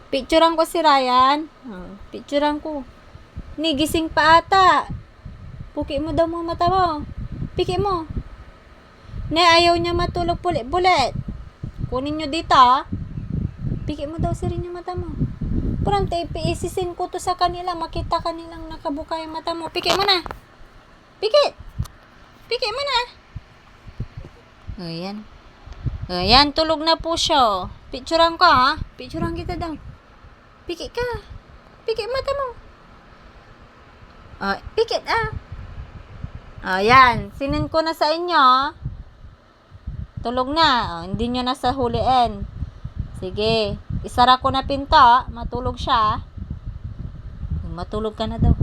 Picturean ko si Ryan. Picturean ko. Nigising pa ata. Puki mo daw mo mata mo. Piki mo. Ne, ayaw niya matulog pulit-pulit. Kunin nyo dito, ah. Piki mo daw si rin yung mata mo. Parang isisin ko to sa kanila. Makita kanilang nakabuka yung mata mo. Piki mo na. Piki. Piki mo na. O, yan. O, yan. Tulog na po siya. Picturean ko, ha. Picturean kita daw. Piki ka. Piki mata mo. O, pikit, ah. O, yan. Sinin ko na sa inyo. Tulog na. O, hindi nyo na sa huliin. Sige. Isara ko na pinto. Matulog siya. Matulog ka na daw.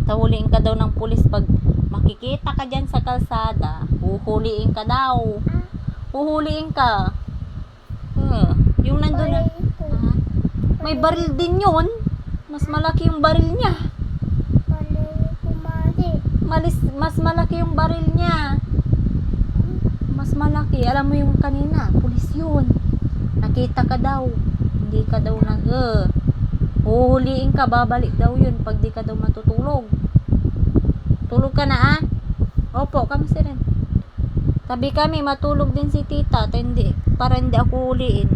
Tahuliin ka daw ng pulis pag makikita ka dyan sa kalsada. Huhuliin ka daw. Huhuliin ka. Yung nandun na. May baril din yun. Mas malaki yung baril niya. Mas malaki yung baril niya. Mas malaki. Alam mo yung kanina, pulis yun. Nakita ka daw. Hindi ka daw huhuliin ka, babalik daw yun pag di ka daw matutulog. Tulog ka na, ah? Opo, kami si rin. Tabi kami, matulog din si tita. Para hindi ako huliin.